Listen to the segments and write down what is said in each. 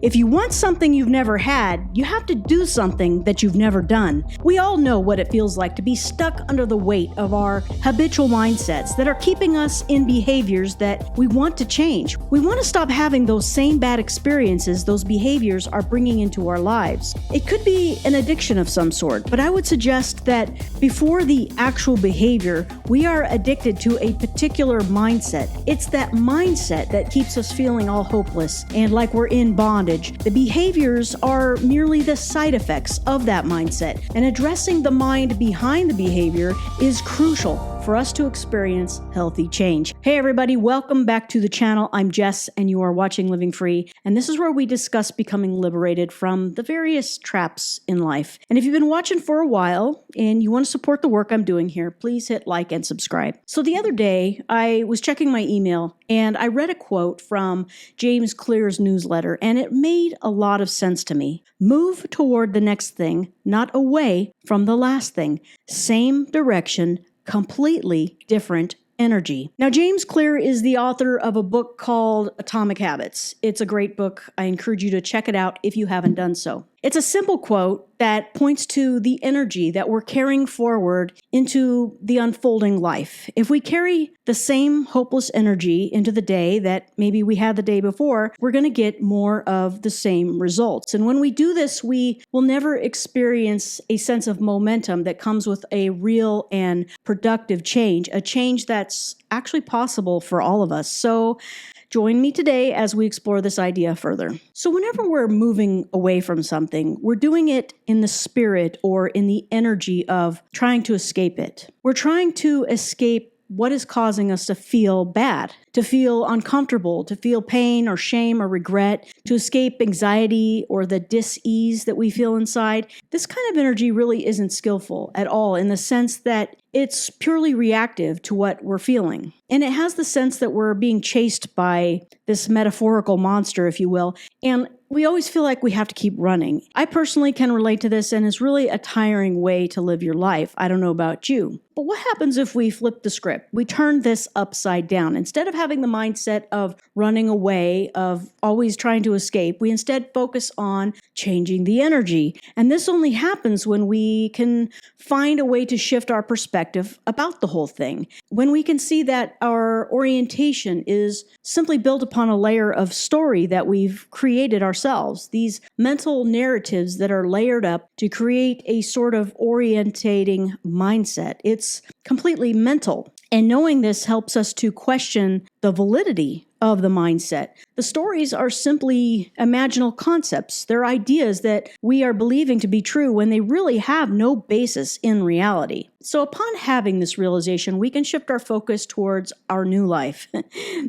If you want something you've never had, you have to do something that you've never done. We all know what it feels like to be stuck under the weight of our habitual mindsets that are keeping us in behaviors that we want to change. We want to stop having those same bad experiences those behaviors are bringing into our lives. It could be an addiction of some sort, but I would suggest that before the actual behavior, we are addicted to a particular mindset. It's that mindset that keeps us feeling all hopeless and like we're in bondage. The behaviors are merely the side effects of that mindset, and addressing the mind behind the behavior is crucial for us to experience healthy change. Hey everybody, welcome back to the channel. I'm Jess and you are watching Living Free, and this is where we discuss becoming liberated from the various traps in life. And if you've been watching for a while and you want to support the work I'm doing here, please hit like and subscribe. So the other day, I was checking my email and I read a quote from James Clear's newsletter, and it made a lot of sense to me. Move toward the next thing, not away from the last thing. Same direction, completely different energy. Now, James Clear is the author of a book called Atomic Habits. It's a great book. I encourage you to check it out if you haven't done so. It's a simple quote that points to the energy that we're carrying forward into the unfolding life. If we carry the same hopeless energy into the day that maybe we had the day before, we're going to get more of the same results. And when we do this, we will never experience a sense of momentum that comes with a real and productive change, a change that's actually possible for all of us. So join me today as we explore this idea further. So whenever we're moving away from something, we're doing it in the spirit or in the energy of trying to escape it. We're trying to escape what is causing us to feel bad, to feel uncomfortable, to feel pain or shame or regret, to escape anxiety or the dis-ease that we feel inside. This kind of energy really isn't skillful at all in the sense that it's purely reactive to what we're feeling. And it has the sense that we're being chased by this metaphorical monster, if you will, and we always feel like we have to keep running. I personally can relate to this, and it's really a tiring way to live your life. I don't know about you. But what happens if we flip the script? We turn this upside down. Instead of having the mindset of running away, of always trying to escape, we instead focus on changing the energy. And this only happens when we can find a way to shift our perspective about the whole thing. When we can see that our orientation is simply built upon a layer of story that we've created ourselves, these mental narratives that are layered up to create a sort of orientating mindset. It's completely mental. And knowing this helps us to question the validity of the mindset. The stories are simply imaginal concepts. They're ideas that we are believing to be true when they really have no basis in reality. So upon having this realization, we can shift our focus towards our new life,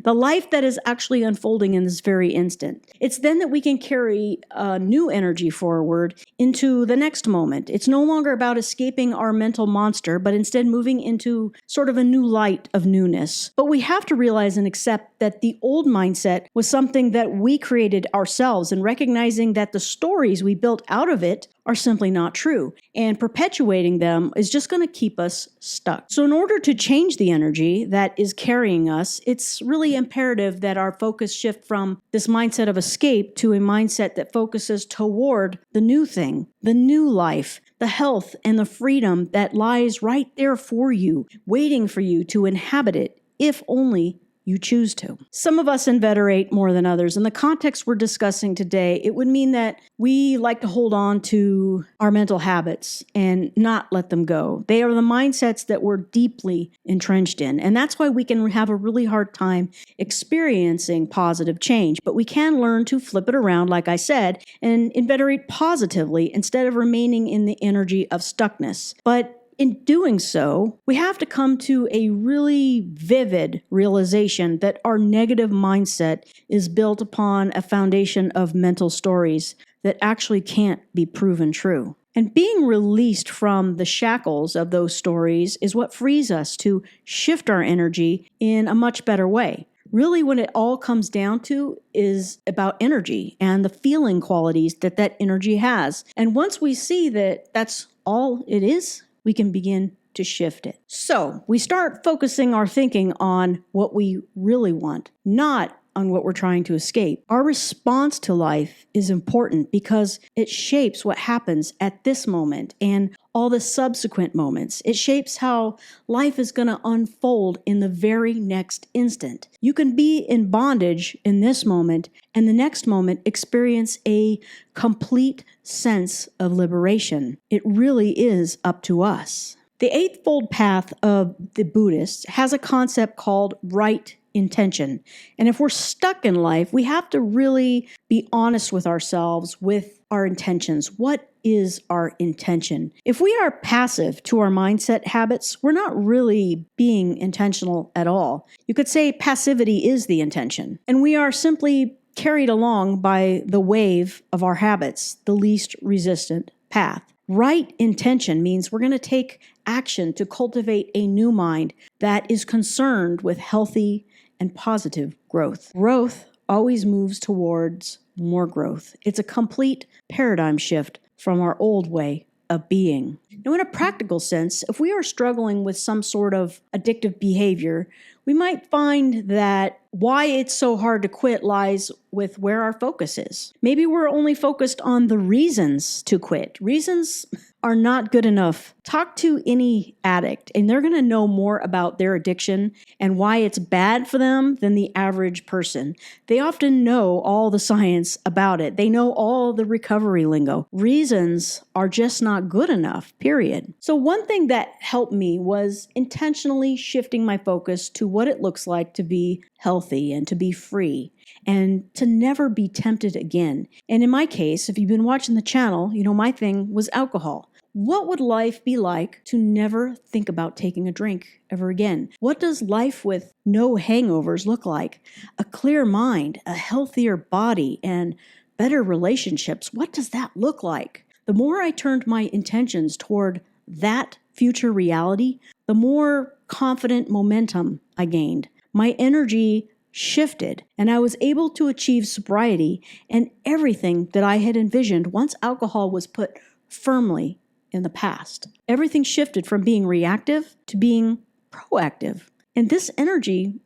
the life that is actually unfolding in this very instant. It's then that we can carry a new energy forward into the next moment. It's no longer about escaping our mental monster, but instead moving into sort of a new light of newness. But we have to realize and accept that the old mindset was something that we created ourselves, and recognizing that the stories we built out of it are simply not true, and perpetuating them is just going to keep us stuck. So in order to change the energy that is carrying us, it's really imperative that our focus shift from this mindset of escape to a mindset that focuses toward the new thing, the new life, the health and the freedom that lies right there for you, waiting for you to inhabit it, if only you choose to. Some of us inveterate more than others. In the context we're discussing today, it would mean that we like to hold on to our mental habits and not let them go. They are the mindsets that we're deeply entrenched in. And that's why we can have a really hard time experiencing positive change. But we can learn to flip it around, like I said, and inveterate positively instead of remaining in the energy of stuckness. But in doing so, we have to come to a really vivid realization that our negative mindset is built upon a foundation of mental stories that actually can't be proven true. And being released from the shackles of those stories is what frees us to shift our energy in a much better way. Really, when it all comes down to is about energy and the feeling qualities that that energy has. And once we see that that's all it is, we can begin to shift it. So we start focusing our thinking on what we really want, not on what we're trying to escape. Our response to life is important because it shapes what happens at this moment and all the subsequent moments. It shapes how life is going to unfold in the very next instant. You can be in bondage in this moment and the next moment experience a complete sense of liberation. It really is up to us. The Eightfold Path of the Buddhists has a concept called right intention. And if we're stuck in life, we have to really be honest with ourselves, with our intentions. What is our intention? If we are passive to our mindset habits, we're not really being intentional at all. You could say passivity is the intention, and we are simply carried along by the wave of our habits, the least resistant path. Right intention means we're going to take action to cultivate a new mind that is concerned with healthy and positive growth. Growth always moves towards more growth. It's a complete paradigm shift from our old way of being. Now, in a practical sense, if we are struggling with some sort of addictive behavior, we might find that why it's so hard to quit lies with where our focus is. Maybe we're only focused on the reasons to quit. Reasons are not good enough. Talk to any addict, and they're going to know more about their addiction and why it's bad for them than the average person. They often know all the science about it. They know all the recovery lingo. Reasons are just not good enough, period. So one thing that helped me was intentionally shifting my focus to what it looks like to be healthy and to be free and to never be tempted again. And in my case, if you've been watching the channel, you know my thing was alcohol. What would life be like to never think about taking a drink ever again? What does life with no hangovers look like? A clear mind, a healthier body, and better relationships. What does that look like? The more I turned my intentions toward that future reality, the more confident momentum I gained. My energy shifted, and I was able to achieve sobriety and everything that I had envisioned once alcohol was put firmly in the past. Everything shifted from being reactive to being proactive. And this energy,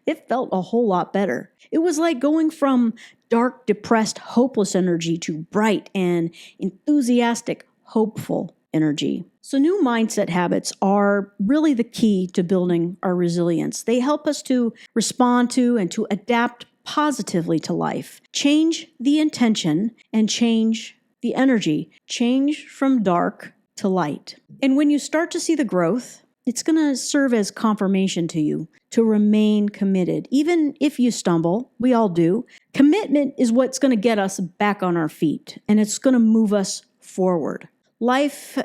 it felt a whole lot better. It was like going from dark, depressed, hopeless energy to bright and enthusiastic, hopeful energy. So new mindset habits are really the key to building our resilience. They help us to respond to and to adapt positively to life. Change the intention and change the energy. Change from dark to light. And when you start to see the growth, it's going to serve as confirmation to you to remain committed. Even if you stumble, we all do. Commitment is what's going to get us back on our feet, and it's going to move us forward. Life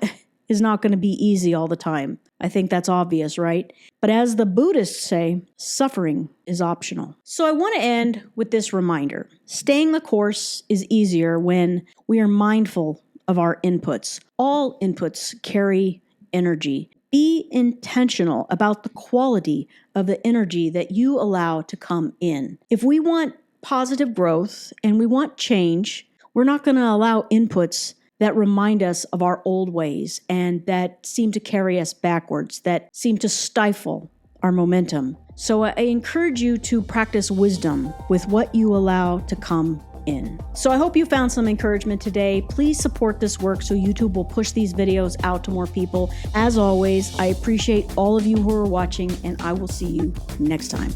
is not going to be easy all the time. I think that's obvious, right? But as the Buddhists say, suffering is optional. So I want to end with this reminder. Staying the course is easier when we are mindful of our inputs. All inputs carry energy. Be intentional about the quality of the energy that you allow to come in. If we want positive growth and we want change, we're not going to allow inputs that remind us of our old ways and that seem to carry us backwards, that seem to stifle our momentum. So I encourage you to practice wisdom with what you allow to come in. So I hope you found some encouragement today. Please support this work so YouTube will push these videos out to more people. As always, I appreciate all of you who are watching, and I will see you next time.